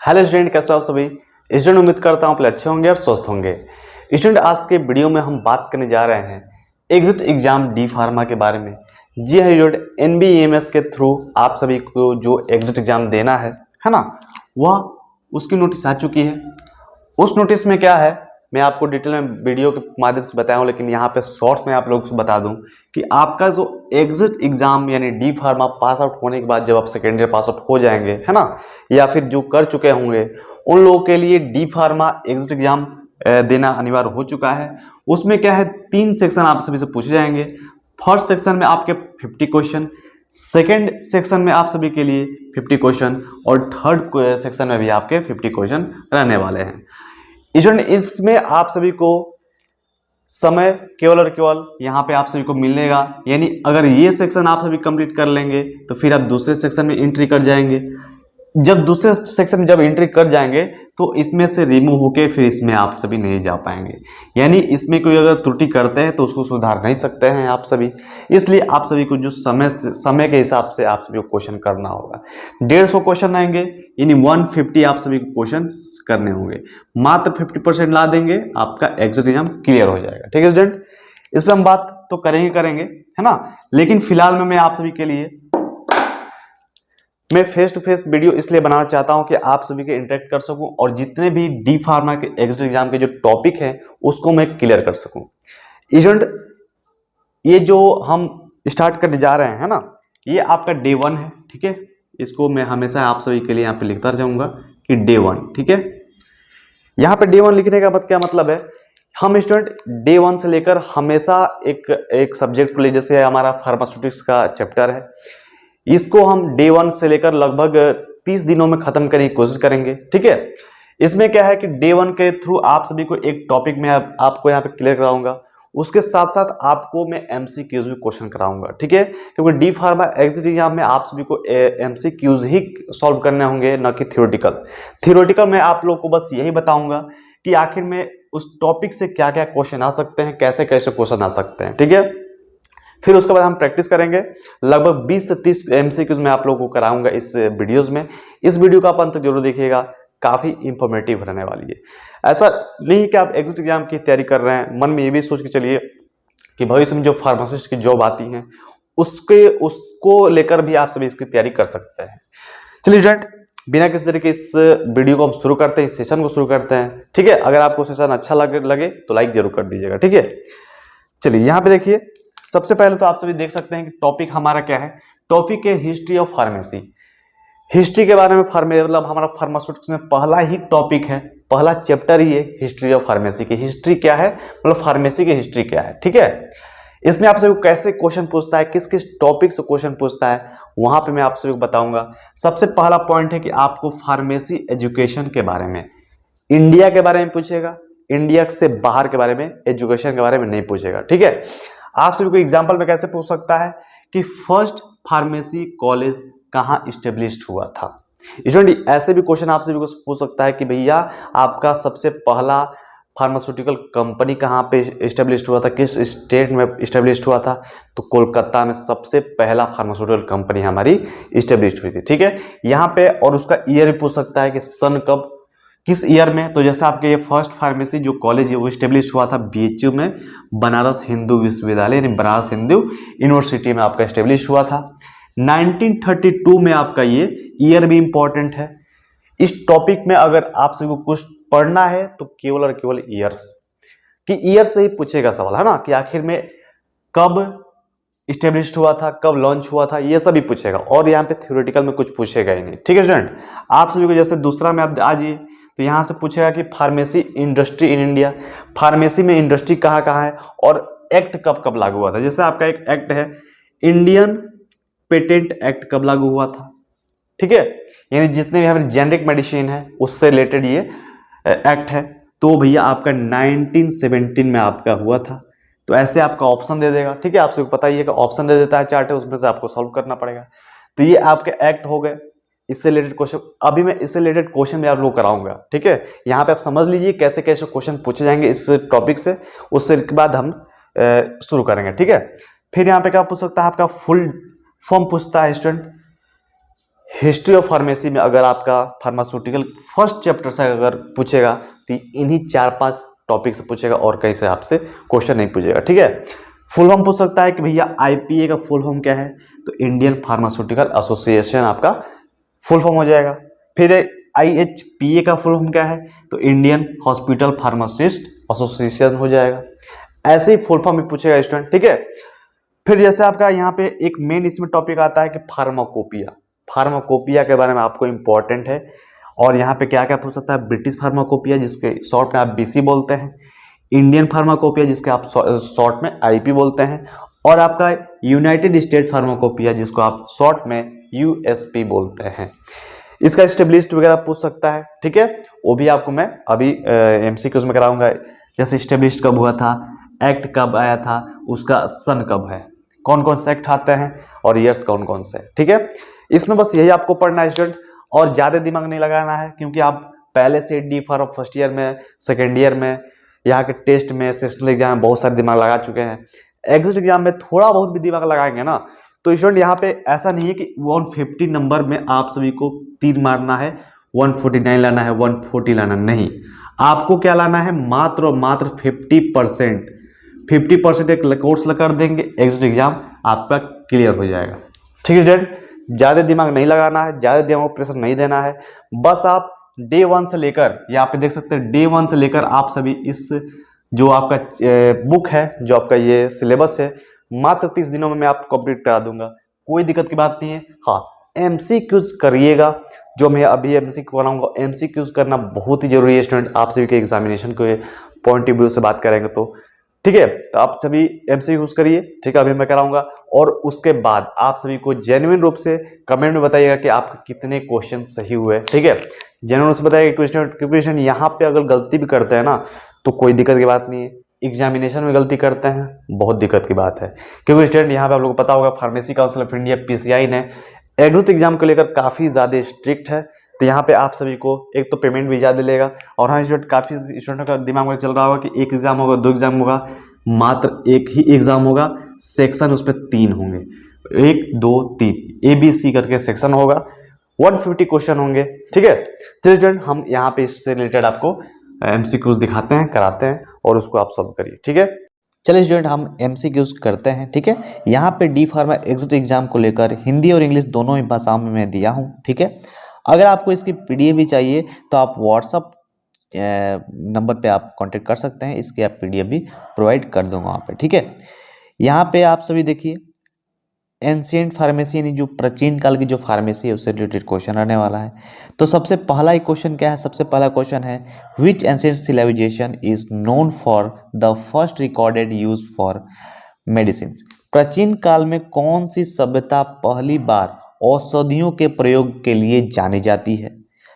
Hello student, कैसे हो आप सभी स्टूडेंट। उम्मीद करता हूँ आप अच्छे होंगे और स्वस्थ होंगे। स्टूडेंट, आज के वीडियो में हम बात करने जा रहे हैं एग्जिट एग्जाम डी फार्मा के बारे में। जी हाँ स्टूडेंट, NBEMS के थ्रू आप सभी को जो एग्जिट एग्जाम देना है ना, वह उसकी नोटिस आ चुकी है। उस नोटिस में क्या है मैं आपको डिटेल में वीडियो के माध्यम से बताया हूँ, लेकिन यहाँ पे शॉर्ट्स में आप लोगों को बता दूं कि आपका जो एग्जिट एग्जाम यानी डी फार्मा पास आउट होने के बाद जब आप सेकेंड ईयर पास आउट हो जाएंगे है ना, या फिर जो कर चुके होंगे उन लोगों के लिए डी फार्मा एग्जिट एग्जाम देना अनिवार्य हो चुका है। उसमें क्या है, 3 सेक्शन आप सभी से पूछे जाएंगे। फर्स्ट सेक्शन में आपके 50 क्वेश्चन, सेकेंड सेक्शन में आप सभी के लिए 50 क्वेश्चन और थर्ड सेक्शन में भी आपके 50 क्वेश्चन रहने वाले हैं। स्टूडेंट, इसमें आप सभी को समय केवल और केवल यहाँ पे आप सभी को मिलेगा, यानी अगर ये सेक्शन आप सभी कंप्लीट कर लेंगे तो फिर आप दूसरे सेक्शन में एंट्री कर जाएंगे। जब दूसरे सेक्शन में जब एंट्री कर जाएंगे तो इसमें से रिमूव होके फिर इसमें आप सभी नहीं जा पाएंगे, यानी इसमें कोई अगर त्रुटि करते हैं तो उसको सुधार नहीं सकते हैं आप सभी। इसलिए आप सभी को जो समय के हिसाब से आप सभी को क्वेश्चन करना होगा। 150 क्वेश्चन आएंगे, यानी 150 आप सभी को क्वेश्चन करने होंगे। मात्र 50% ला देंगे, आपका एग्जिट एग्जाम क्लियर हो जाएगा। ठीक है स्टूडेंट, इस पर हम बात तो करेंगे है ना, लेकिन फिलहाल में मैं आप सभी के लिए मैं फेस टू फेस वीडियो इसलिए बनाना चाहता हूं कि आप सभी के इंटरेक्ट कर सकूं और जितने भी डी फार्मा के एग्जिट एग्जाम के जो टॉपिक हैं उसको मैं क्लियर कर सकूं। स्टूडेंट, ये जो हम स्टार्ट करने जा रहे हैं ना, ये आपका डे 1 है। ठीक है, इसको मैं हमेशा आप सभी के लिए यहाँ पे लिखता जाऊंगा कि डे 1। ठीक है, यहाँ पे डे 1 लिखने का क्या मतलब है, हम स्टूडेंट डे 1 से लेकर हमेशा एक सब्जेक्ट को ले, जैसे हमारा फार्मास्यूटिक्स का चैप्टर है, इसको हम डे 1 से लेकर लगभग 30 दिनों में खत्म करने की कोशिश करेंगे। ठीक है, इसमें क्या है कि डे 1 के थ्रू आप सभी को एक टॉपिक में आपको यहाँ पे क्लियर कराऊंगा, उसके साथ साथ आपको मैं MCQs भी क्वेश्चन कराऊंगा। ठीक है, क्योंकि डी फार्मा एग्जिट एग्जाम में आप सभी को MCQs ही सॉल्व करने होंगे, न कि थियोरेटिकल में आप लोग को बस यही बताऊंगा कि आखिर में उस टॉपिक से क्या क्या क्वेश्चन आ सकते हैं, कैसे कैसे क्वेश्चन आ सकते हैं। ठीक है, फिर उसके बाद हम प्रैक्टिस करेंगे। लगभग 20 से 30 MCQs मैं आप लोगों को कराऊंगा इस वीडियोस में। इस वीडियो का आप अंत जरूर देखिएगा, काफी इंफॉर्मेटिव रहने वाली है। ऐसा नहीं कि आप एग्जिट एग्जाम की तैयारी कर रहे हैं, मन में ये भी सोच के चलिए कि भविष्य में जो फार्मासिस्ट की जॉब आती है उसको लेकर भी आप सभी इसकी तैयारी कर सकते हैं। चलिए स्टूडेंट, बिना किसी तरीके इस वीडियो को हम शुरू करते हैं, इस सेशन को शुरू करते हैं। ठीक है, अगर आपको सेशन अच्छा लगे तो लाइक जरूर कर दीजिएगा। ठीक है, चलिए यहाँ पे देखिए, सबसे पहले तो आप सभी देख सकते हैं कि टॉपिक हमारा क्या है। टॉपिक है हिस्ट्री ऑफ फार्मेसी। हिस्ट्री के बारे में मतलब हमारा फार्मास्यूटिक्स में पहला ही टॉपिक है, पहला चैप्टर ही है हिस्ट्री ऑफ फार्मेसी की। हिस्ट्री क्या है, मतलब फार्मेसी की हिस्ट्री क्या है। ठीक है, इसमें आप सभी को कैसे क्वेश्चन पूछता है, किस किस टॉपिक से क्वेश्चन पूछता है, वहां पे मैं आप सभी को बताऊंगा। सबसे पहला पॉइंट है कि आपको फार्मेसी एजुकेशन के बारे में, इंडिया के बारे में पूछेगा, इंडिया से बाहर के बारे में, एजुकेशन के बारे में नहीं पूछेगा। ठीक है, आप सभी को एग्जाम्पल में कैसे पूछ सकता है कि फर्स्ट फार्मेसी कॉलेज कहां इस्टेब्लिश्ड हुआ था। स्टूडेंट, ऐसे भी क्वेश्चन आप सभी को पूछ सकता है कि भैया आपका सबसे पहला फार्मास्यूटिकल कंपनी कहां पे इस्टेब्लिश्ड हुआ था, किस स्टेट में इस्टेब्लिश्ड हुआ था। तो कोलकाता में सबसे पहला फार्मास्यूटिकल कंपनी हमारी इस्टेब्लिश्ड हुई थी। ठीक है, यहाँ पे और उसका ईयर भी पूछ सकता है कि सन कब, किस ईयर में। तो जैसे आपके ये फर्स्ट फार्मेसी जो कॉलेज है वो इस्टेब्लिश हुआ था BHU में, बनारस हिंदू विश्वविद्यालय यानी बनारस हिंदू यूनिवर्सिटी में आपका इस्टेब्लिश हुआ था। 1932 में आपका ये ईयर भी इंपॉर्टेंट है। इस टॉपिक में अगर आप सभी को कुछ पढ़ना है तो केवल और केवल ईयर्स कि ईयर से ही पूछेगा सवाल, है ना, कि आखिर में कब इस्टेब्लिश्ड हुआ था, कब लॉन्च हुआ था, ये सभी पूछेगा। और यहाँ पे थ्योरेटिकल में कुछ पूछेगा ही नहीं। ठीक है स्टूडेंट, आप सभी को जैसे दूसरा में आप आज ये तो यहाँ से पूछेगा कि pharmacy industry in India, pharmacy में इंडस्ट्री कहाँ कहाँ है और एक्ट कब कब लागू हुआ था। जैसे आपका एक एक्ट है इंडियन पेटेंट एक्ट, कब लागू हुआ था। ठीक है, यानी जितने भी हमारे जेनरिक मेडिसिन है उससे रिलेटेड ये एक्ट है, तो भैया आपका 1917 में आपका हुआ था। तो ऐसे आपका ऑप्शन दे देगा। ठीक है, आप सबको पता ही है कि ऑप्शन दे देता है, चार्ट है, उसमें से आपको सॉल्व करना पड़ेगा। तो ये आपके एक्ट हो गए। इससे रिलेटेड क्वेश्चन अभी मैं इससे रिलेटेड क्वेश्चन भी आप लोग कराऊंगा। ठीक है, यहाँ पे आप समझ लीजिए कैसे कैसे क्वेश्चन पूछे जाएंगे इस टॉपिक से, उससे के बाद हम शुरू करेंगे। ठीक है, फिर यहाँ पे क्या पूछ सकता है, आपका फुल फॉर्म पूछता है स्टूडेंट। हिस्ट्री ऑफ फार्मेसी में अगर आपका फार्मास्यूटिकल फर्स्ट चैप्टर से अगर पूछेगा तो इन्हीं 4-5 टॉपिक से पूछेगा और कहीं से आपसे क्वेश्चन नहीं पूछेगा। ठीक है, फुल फॉर्म पूछ सकता है कि भैया IPA का फुल फॉर्म क्या है, तो इंडियन फार्मास्यूटिकल एसोसिएशन आपका फुल फॉर्म हो जाएगा। फिर IHPA का फुल फॉर्म क्या है, तो इंडियन हॉस्पिटल फार्मासिस्ट एसोसिएशन हो जाएगा। ऐसे ही फुल फॉर्म भी पूछेगा स्टूडेंट। ठीक है, फिर जैसे आपका यहाँ पे एक मेन इसमें टॉपिक आता है कि फार्माकोपिया। फार्माकोपिया के बारे में आपको इंपॉर्टेंट है, और यहाँ पे क्या क्या पूछ सकता है, ब्रिटिश फार्माकोपिया जिसके शॉर्ट में आप BC बोलते हैं, इंडियन फार्माकोपिया जिसके आप शॉर्ट में IP बोलते हैं, और आपका यूनाइटेड स्टेट फार्माकोपिया जिसको आप शॉर्ट में USP बोलते हैं। इसका स्टेब्लिश्ड वगैरह पूछ सकता है। ठीक है, वो भी आपको मैं अभी MCQs में कराऊंगा। जैसे स्टेब्लिश्ड कब हुआ था, एक्ट कब आया था, उसका सन कब है, कौन कौन से एक्ट आते हैं और ईयर्स कौन कौन से। ठीक है, इसमें बस यही आपको पढ़ना है स्टूडेंट, और ज़्यादा दिमाग नहीं लगाना है, क्योंकि आप पहले से D फार्म फर्स्ट ईयर में, सेकेंड ईयर में, यहाँ के टेस्ट में, सेशनल एग्जाम में बहुत सारे दिमाग लगा चुके हैं। एग्जिट एग्जाम में थोड़ा बहुत भी दिमाग लगाएंगे ना, तो स्टूडेंट यहाँ पे ऐसा नहीं है कि 150 नंबर में आप सभी को तीर मारना है, 149 लाना है, 140 लाना नहीं। आपको क्या लाना है, मात्र और मात्र 50% एक कोर्स कर देंगे, एग्जिट एग्जाम आपका क्लियर हो जाएगा। ठीक है स्टूडेंट, ज़्यादा दिमाग नहीं लगाना है, ज़्यादा दिमाग को प्रेशर नहीं देना है। बस आप Day 1 से लेकर, यहाँ पे देख सकते हैं, Day 1 से लेकर आप सभी इस जो आपका बुक है, जो आपका ये सिलेबस है, मात्र 30 दिनों में मैं आपको कंप्लीट करा दूंगा। कोई दिक्कत की बात नहीं है। हाँ, MCQs करिएगा, जो मैं अभी MCQ कराऊंगा। MCQs करना बहुत ही जरूरी है स्टूडेंट, आप सभी के एग्जामिनेशन के पॉइंट ऑफ व्यू से बात करेंगे तो। ठीक है, तो आप सभी MCQs करिए। ठीक है, अभी मैं कराऊंगा, और उसके बाद आप सभी को जेन्युइन रूप से कमेंट में बताइएगा कि आपके कितने क्वेश्चन सही हुए। ठीक है, जेन्युइन रूप से बताइएगा क्वेश्चन यहाँ पे अगर गलती भी करते हैं ना, तो कोई दिक्कत की बात नहीं है। एग्जामिनेशन में गलती करते हैं, बहुत दिक्कत की बात है, क्योंकि स्टूडेंट यहाँ पे आप लोगों को पता होगा, pharmacy council of India PCI ने एग्जिट एग्जाम को लेकर काफ़ी ज़्यादा स्ट्रिक्ट है। तो यहाँ पे आप सभी को एक तो पेमेंट भी ज़्यादा लेगा, और हाँ स्टूडेंट, काफ़ी स्टूडेंटों का दिमाग में चल रहा होगा कि एक एग्जाम होगा, 2 एग्जाम होगा। मात्र एक ही एग्जाम होगा, सेक्शन उस पर 3 होंगे, 1 2 3 ABC करके सेक्शन होगा, 150 क्वेश्चन होंगे। ठीक है, चलिए स्टूडेंट, हम यहाँ पे इससे रिलेटेड आपको MCQs दिखाते हैं, कराते हैं, और उसको आप सॉल्व करिए। ठीक है, चलिए स्टूडेंट, हम MCQs करते हैं। ठीक है, यहाँ पे D फार्मा एग्जिट एग्जाम को लेकर हिंदी और इंग्लिश दोनों ही भाषाओं में मैं दिया हूँ। ठीक है, अगर आपको इसकी PDF भी चाहिए तो आप व्हाट्सअप नंबर पे आप कांटेक्ट कर सकते हैं, इसकी आप PDF भी प्रोवाइड कर दूंगा वहाँ पे। ठीक है, यहाँ पे आप सभी देखिए, एंशिएंट फार्मेसी यानी जो प्राचीन काल की जो फार्मेसी है उससे रिलेटेड क्वेश्चन आने वाला है। तो सबसे पहला एक क्वेश्चन क्या है, सबसे पहला क्वेश्चन है, which ancient civilization is known for the first recorded use for medicine. प्राचीन काल में कौन सी सभ्यता पहली बार औषधियों के प्रयोग के लिए जानी जाती है।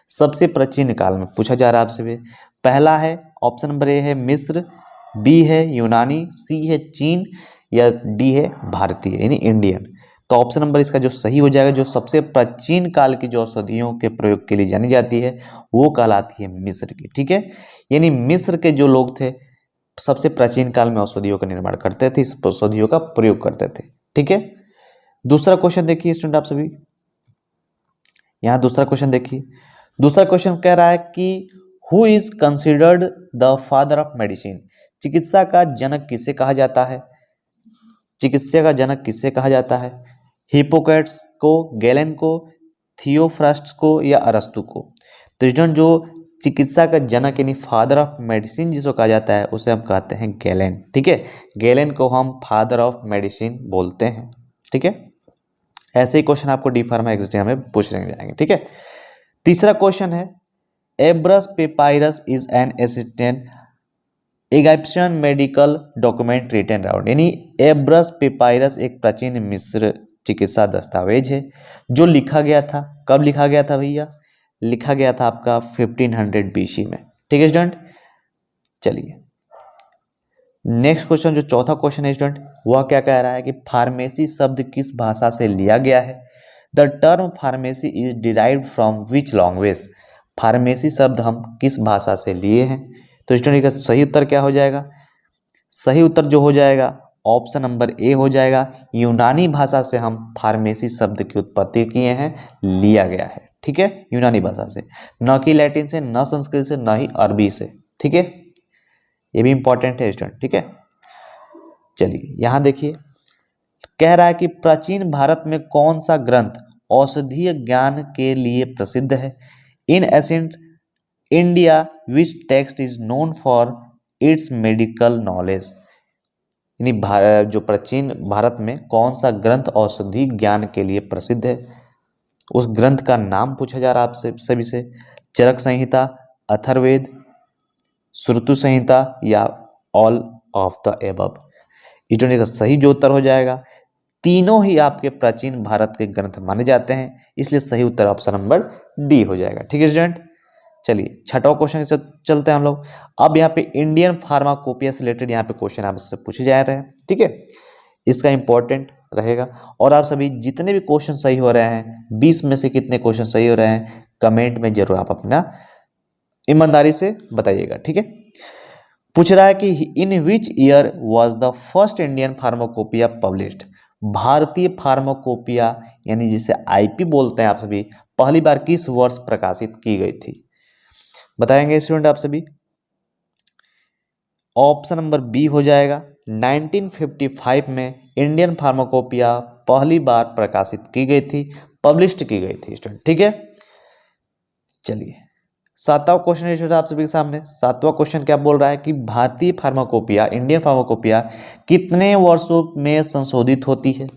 सबसे प्राचीन काल में पूछा जा रहा है आपसे। पहला है ऑप्शन नंबर A है मिस्र, B है यूनानी, C है चीन, या D है भारतीय यानी इंडियन। तो ऑप्शन नंबर इसका जो सही हो जाएगा, जो सबसे प्राचीन काल की जो औषधियों के प्रयोग के लिए जानी जाती है वो कहलाती है मिस्र की। ठीक है, यानी मिस्र के जो लोग थे सबसे प्राचीन काल में औषधियों का निर्माण करते थे, इस औषधियों का प्रयोग करते थे। ठीक है, दूसरा क्वेश्चन देखिए स्टूडेंट, आप सभी यहाँ दूसरा क्वेश्चन देखिए। दूसरा क्वेश्चन कह रहा है कि who is considered the father of medicine. चिकित्सा का जनक किसे कहा जाता है, चिकित्सा का जनक किसे कहा जाता है, हिप्पोक्रेट्स को, गैलेन को, थियोफ्रास्टस को, या अरस्तु को। तो स्टूडेंट, जो चिकित्सा का जनक यानी फादर ऑफ मेडिसिन जिसको कहा जाता है उसे हम कहते हैं गैलेन। ठीक है, गैलेन को हम फादर ऑफ मेडिसिन बोलते हैं। ठीक है, ऐसे ही क्वेश्चन आपको D फार्मा एग्जाम में पूछने जाएंगे। ठीक है, तीसरा क्वेश्चन है, Ebers papyrus is an assistant Egyptian medical document written down. यानी एब्रस पेपायरस एक प्राचीन मिस्र चिकित्सा दस्तावेज है जो लिखा गया था, कब लिखा गया था भैया, लिखा गया था आपका 1500 BC में। ठीक है स्टूडेंट, चलिए नेक्स्ट क्वेश्चन, जो चौथा क्वेश्चन है स्टूडेंट, वह क्या कह रहा है कि फार्मेसी शब्द किस भाषा से लिया गया है। The term pharmacy is derived from which language. Pharmacy शब्द हम किस भाषा से लिए हैं। तो स्टूडेंट का सही उत्तर क्या हो जाएगा, सही उत्तर जो हो जाएगा ऑप्शन नंबर ए हो जाएगा। यूनानी भाषा से हम फार्मेसी शब्द की उत्पत्ति किए हैं, लिया गया है, ठीक है, यूनानी भाषा से, न कि लैटिन से, न संस्कृत से, न ही अरबी से, ठीक है, ये भी इंपॉर्टेंट है स्टूडेंट, ठीक है। चलिए यहां देखिए, कह रहा है कि प्राचीन भारत में कौन सा ग्रंथ औषधीय ज्ञान के लिए प्रसिद्ध है। In ancient India which text is known for its medical knowledge. यानी जो प्राचीन भारत में कौन सा ग्रंथ औषधि ज्ञान के लिए प्रसिद्ध है, उस ग्रंथ का नाम पूछा जा रहा है आपसे सभी से। चरक संहिता, अथर्ववेद, श्रुति संहिता या all of the above. Student का सही जो उत्तर हो जाएगा, तीनों ही आपके प्राचीन भारत के ग्रंथ माने जाते हैं, इसलिए सही उत्तर ऑप्शन नंबर डी हो जाएगा, ठीक है स्टूडेंट। चलिए छठा क्वेश्चन चलते हैं हम लोग। अब यहाँ पे इंडियन फार्माकोपिया से रिलेटेड यहाँ पे क्वेश्चन आपसे पूछे जा रहे हैं, ठीक है, इसका इंपॉर्टेंट रहेगा। और आप सभी जितने भी क्वेश्चन सही हो रहे हैं, 20 में से कितने क्वेश्चन सही हो रहे हैं, कमेंट में जरूर आप अपना ईमानदारी से बताइएगा, ठीक है। पूछ रहा है कि in which year was the first Indian pharmacopoeia published. भारतीय फार्माकोपिया यानी जिसे आईपी बोलते हैं आप सभी, पहली बार किस वर्ष प्रकाशित की गई थी, बताएंगे स्टूडेंट आप सभी। ऑप्शन नंबर बी हो जाएगा, 1955 में इंडियन फार्माकोपिया पहली बार प्रकाशित की गई थी, पब्लिश्ड की गई थी स्टूडेंट, ठीक है। चलिए सातवां क्वेश्चन स्टूडेंट आप सभी के सामने। सातवां क्वेश्चन क्या बोल रहा है कि भारतीय फार्माकोपिया, इंडियन फार्माकोपिया कितने वर्षों में संशोधित होती है,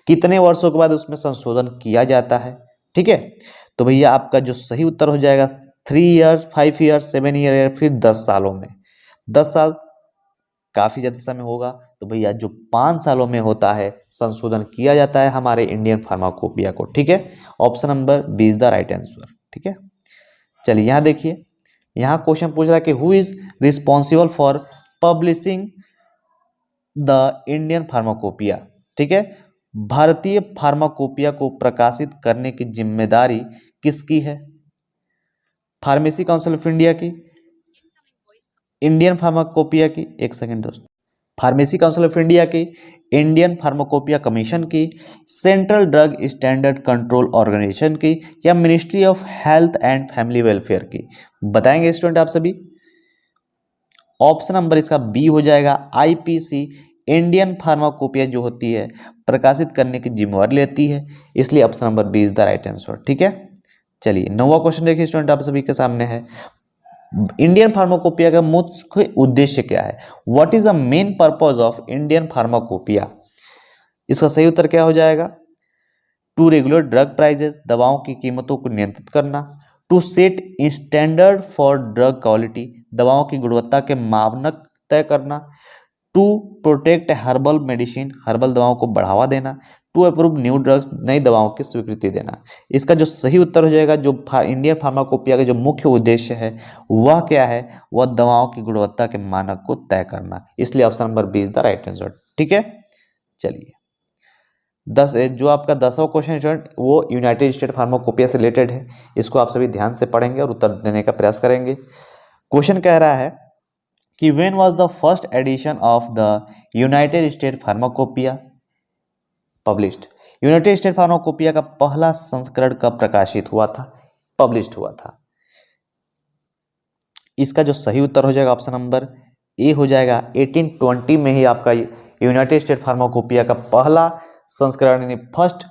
कितने वर्षों के बाद उसमें संशोधन किया जाता है, ठीक है। तो भैया आपका जो सही उत्तर हो जाएगा 3 ईयर, 5 ईयर, 7 ईयर या फिर 10 सालों में। 10 साल काफी ज्यादा समय होगा, तो भैया जो 5 सालों में होता है संशोधन किया जाता है हमारे इंडियन फार्माकोपिया को, ठीक है। Option number B is the right answer, ठीक है। चलिए यहाँ देखिए, यहाँ क्वेश्चन पूछ रहा है कि who is responsible for publishing the Indian pharmacopoeia, ठीक है। भारतीय फार्माकोपिया को प्रकाशित करने की जिम्मेदारी किसकी है। फार्मेसी काउंसिल ऑफ इंडिया की, इंडियन फार्माकोपिया की, एक सेकेंड दोस्तों, फार्मेसी काउंसिल ऑफ इंडिया की, इंडियन फार्माकोपिया कमीशन की, central drug standard control organisation की, या ministry of health and family welfare की, बताएंगे स्टूडेंट आप सभी। ऑप्शन नंबर इसका बी हो जाएगा, आईपीसी, इंडियन फार्माकोपिया जो होती है प्रकाशित करने की जिम्मेवारी लेती है, इसलिए option number B is the right answer, ठीक है। चलिए 9वां क्वेश्चन देखिए स्टूडेंट आप सभी के सामने है, इंडियन फार्माकोपिया का मुख्य उद्देश्य क्या है। What is the main purpose of Indian pharmacopoeia. इसका सही उत्तर क्या हो जाएगा, टू रेगुलेट ड्रग प्राइजेस, दवाओं की कीमतों को नियंत्रित करना, to set standard for drug quality, दवाओं की गुणवत्ता के मानक तय करना, to protect herbal medicine, herbal दवाओं को बढ़ावा देना, टू अप्रूव न्यू ड्रग्स, नई दवाओं की स्वीकृति देना। इसका जो सही उत्तर हो जाएगा, जो इंडियन फार्माकोपिया का जो मुख्य उद्देश्य है वह क्या है, वह दवाओं की गुणवत्ता के मानक को तय करना, इसलिए option number B is the right answer, ठीक है। चलिए 10 जो आपका 10वां क्वेश्चन स्टूडेंट वो यूनाइटेड स्टेट फार्माकोपिया से रिलेटेड है, इसको आप सभी ध्यान से पढ़ेंगे और उत्तर देने का प्रयास करेंगे। क्वेश्चन कह रहा है कि when was the first edition of the United State pharmacopoeia published. United State pharmacopoeia का पहला संस्करण कब प्रकाशित हुआ था, पब्लिश्ड हुआ था। इसका जो सही उत्तर हो जाएगा ऑप्शन नंबर ए हो जाएगा, 1820 में ही आपका यूनाइटेड स्टेट फार्माकोपिया का पहला संस्करण यानी फर्स्ट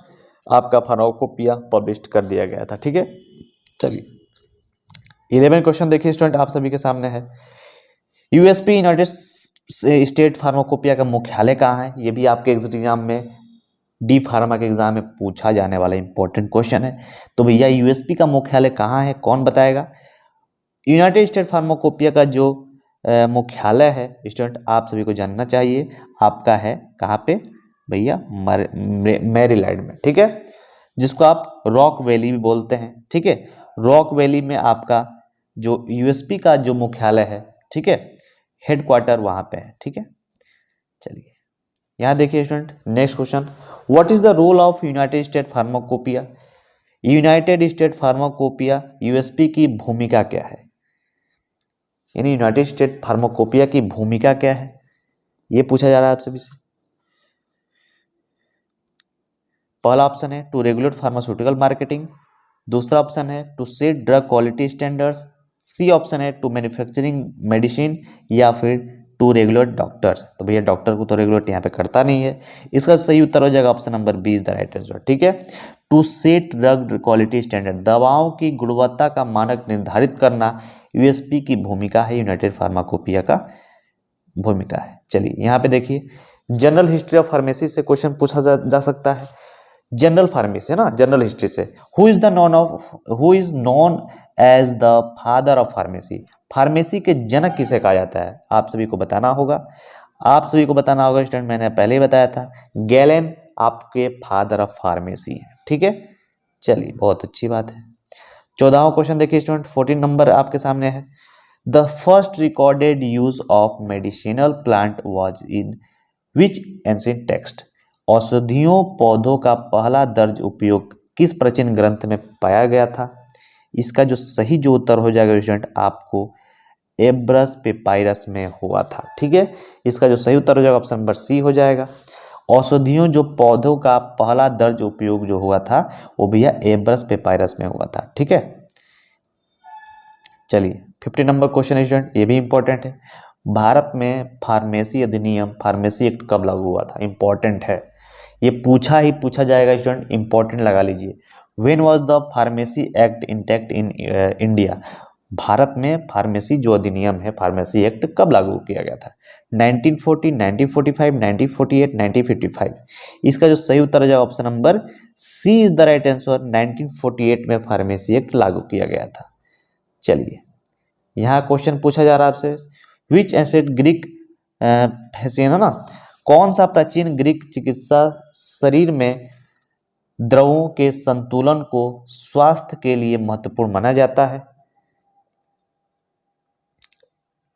आपका फार्माकोपिया पब्लिश्ड कर दिया गया था, ठीक है। चलिए 11 क्वेश्चन देखिए स्टूडेंट आप सभी के सामने है, यूएसपी यूनाइटेड स्टेट फार्माकोपिया का मुख्यालय कहाँ है। ये भी आपके एग्जाम में डी फार्मा के एग्जाम में पूछा जाने वाला इंपॉर्टेंट क्वेश्चन है। तो भैया यूएसपी का मुख्यालय कहाँ है, कौन बताएगा। यूनाइटेड स्टेट फार्माकोपिया का जो मुख्यालय है स्टूडेंट आप सभी को जानना चाहिए, आपका है कहाँ पे भैया, मैरीलैंड में, ठीक है, जिसको आप रॉक वैली भी बोलते हैं, ठीक है। रॉक वैली में आपका जो यूएसपी का जो मुख्यालय है, ठीक है, हेडक्वार्टर वहां पे है, ठीक है। चलिए यहाँ देखिए student next question, what is the role of United State pharmacopoeia. United State pharmacopoeia USP की भूमिका क्या है, यानी यूनाइटेड स्टेट फार्माकोपिया की भूमिका क्या है, ये पूछा जा रहा है आप सभी से। पहला ऑप्शन है टू रेगुलेट फार्मास्यूटिकल मार्केटिंग, दूसरा ऑप्शन है to set drug quality standards, C option है टू मैन्युफैक्चरिंग मेडिसिन, या फिर टू रेगुलेट डॉक्टर्स। तो भैया डॉक्टर को तो रेगुलेट यहाँ पे करता नहीं है, इसका सही उत्तर हो जाएगा option number B is the right answer. ठीक है, to set drug quality standard, दवाओं की गुणवत्ता का मानक निर्धारित करना यूएसपी की भूमिका है, यूनाइटेड फार्माकोपिया का भूमिका है। चलिए यहाँ पे देखिए, जनरल हिस्ट्री ऑफ फार्मेसी से क्वेश्चन पूछा जा सकता है। जनरल फार्मेसी है ना, जनरल हिस्ट्री से, who is known as the father of pharmacy, pharmacy के जनक किसे कहा जाता है, आप सभी को बताना होगा। आप सभी को बताना होगा स्टूडेंट, मैंने पहले ही बताया था, गैलेन आपके फादर ऑफ फार्मेसी है। ठीक है, चलिए बहुत अच्छी बात है। 14वां क्वेश्चन देखिए स्टूडेंट, 14 नंबर आपके सामने है। The first recorded use of medicinal plant was in which ancient text, औषधियों पौधों का पहला दर्ज उपयोग किस प्राचीन ग्रंथ में पाया गया था। इसका जो सही जो उत्तर हो जाएगा स्टूडेंट, आपको एब्रस पेपायरस में हुआ था। ठीक है, इसका जो सही उत्तर हो जाएगा ऑप्शन नंबर सी हो जाएगा। औषधियों जो पौधों का पहला दर्ज उपयोग जो हुआ था वो भैया एब्रस पेपायरस में हुआ था। ठीक है, चलिए 50 नंबर क्वेश्चन स्टूडेंट, ये भी इंपॉर्टेंट है। भारत में फार्मेसी अधिनियम, फार्मेसी एक्ट कब लागू हुआ था, इंपॉर्टेंट है, ये पूछा जाएगा स्टूडेंट, इंपॉर्टेंट लगा लीजिए। When was the pharmacy act intact in India, Bharat में फार्मेसी जो अधिनियम है, फार्मेसी एक्ट कब लागू किया गया था, 1940, 1945, 1948, 1955। इसका जो सही उत्तर हो जाएगा option number C is the right answer, 1948 में फार्मेसी एक्ट लागू किया गया था। चलिए यहाँ क्वेश्चन पूछा जा रहा है आपसे, विच एंशिएंट ग्रीक फैसियन है ना, कौन सा प्राचीन ग्रीक चिकित्सा शरीर में द्रवों के संतुलन को स्वास्थ्य के लिए महत्वपूर्ण माना जाता है।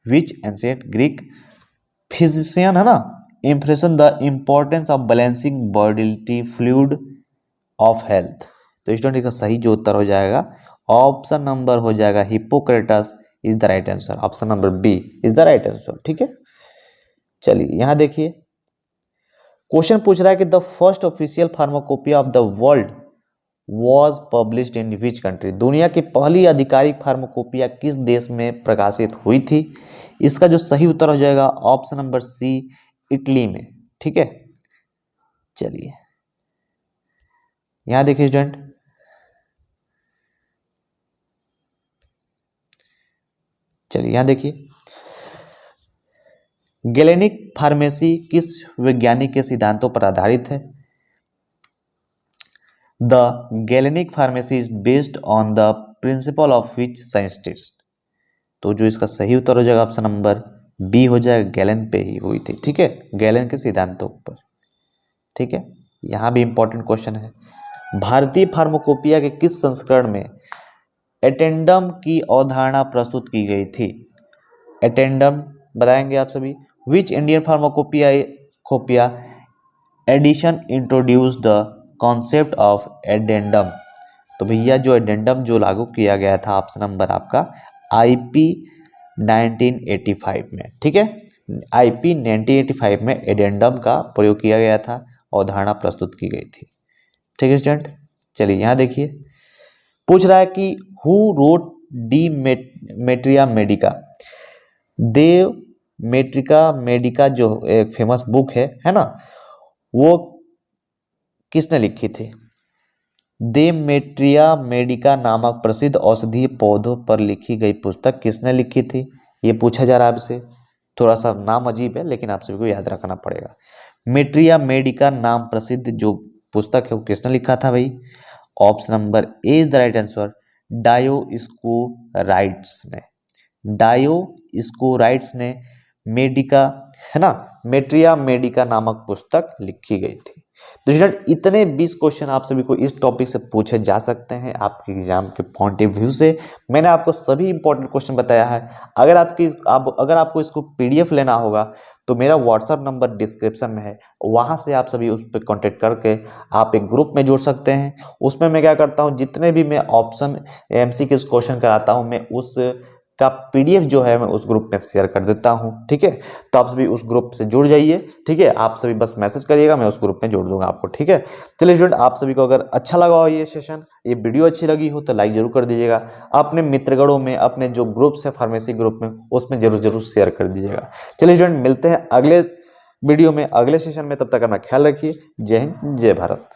विच एंशिएंट ग्रीक फिजिशियन है ना, impression the importance of balancing bodily fluid of health. तो स्टूडेंट का सही जो उत्तर हो जाएगा ऑप्शन नंबर हो जाएगा Hippocrates is the right answer, option number B is the right answer. ठीक है, चलिए यहां देखिए क्वेश्चन पूछ रहा है कि the first official pharmacopoeia of the world was published in which country, दुनिया की पहली आधिकारिक फार्माकोपिया किस देश में प्रकाशित हुई थी। इसका जो सही उत्तर हो जाएगा ऑप्शन नंबर सी, इटली में। ठीक है, चलिए यहां देखिए स्टूडेंट, चलिए यहां देखिए, गैलेनिक फार्मेसी किस वैज्ञानिक के सिद्धांतों पर आधारित है। The galenic pharmacy is based on the principle of which scientist. तो जो इसका सही उत्तर हो जाएगा ऑप्शन नंबर बी हो जाएगा, गैलेन पे ही हुई थी। ठीक है, गैलेन के सिद्धांतों पर। ठीक है, यहां भी इंपॉर्टेंट क्वेश्चन है, भारतीय फार्माकोपिया के किस संस्करण में एटेंडम की अवधारणा प्रस्तुत की गई थी। एटेंडम बताएंगे आप सभी, which Indian pharmacopoeia edition introduce the concept of addendum. तो भैया जो एडेंडम जो लागू किया गया था ऑप्शन नंबर आपका आईपी 1985 में। ठीक है, आईपी 1985 में एडेंडम का प्रयोग किया गया था, अवधारणा प्रस्तुत की गई थी। ठीक है स्टूडेंट, चलिए यहाँ देखिए पूछ रहा है कि who wrote de materia medica, de materia medica जो एक फेमस बुक है ना, वो किसने लिखी थी। देमेट्रिया मेडिका नामक प्रसिद्ध औषधीय पौधों पर लिखी गई पुस्तक किसने लिखी थी, ये पूछा जा रहा है आपसे। थोड़ा सा नाम अजीब है लेकिन आप सभी को याद रखना पड़ेगा। मेट्रिया मेडिका नाम प्रसिद्ध जो पुस्तक है वो किसने लिखा था भाई, option number A is the right answer, Dioscorides ने। डायोस्कोराइट्स ने मेडिका है ना, मेट्रिया मेडिका नामक पुस्तक लिखी गई थी। तो स्टूडेंट इतने 20 क्वेश्चन आप सभी को इस टॉपिक से पूछे जा सकते हैं आपके एग्जाम के पॉइंट ऑफ व्यू से। मैंने आपको सभी इंपॉर्टेंट क्वेश्चन बताया है। अगर आपको इसको पीडीएफ लेना होगा तो मेरा व्हाट्सअप नंबर डिस्क्रिप्शन में है, वहां से आप सभी उस पर कॉन्टेक्ट करके आप एक ग्रुप में जुड़ सकते हैं। उसमें मैं क्या करता हूं, जितने भी मैं ऑप्शन एमसीक्यू क्वेश्चन कराता हूं, मैं उस का PDF जो है मैं उस ग्रुप में शेयर कर देता हूं। ठीक है, तो आप सभी उस ग्रुप से जुड़ जाइए। ठीक है, आप सभी बस मैसेज करिएगा, मैं उस ग्रुप में जोड़ दूंगा आपको। ठीक है, चलिए स्टूडेंट, आप सभी को अगर अच्छा लगा हो ये सेशन, ये वीडियो अच्छी लगी हो तो लाइक जरूर कर दीजिएगा। अपने मित्रगणों में, अपने जो ग्रुप्स है फार्मेसी ग्रुप में, उसमें जरूर शेयर कर दीजिएगा। चलिए स्टूडेंट, मिलते हैं अगले वीडियो में, अगले सेशन में। तब तक अपना ख्याल रखिए। जय हिंद, जय भारत।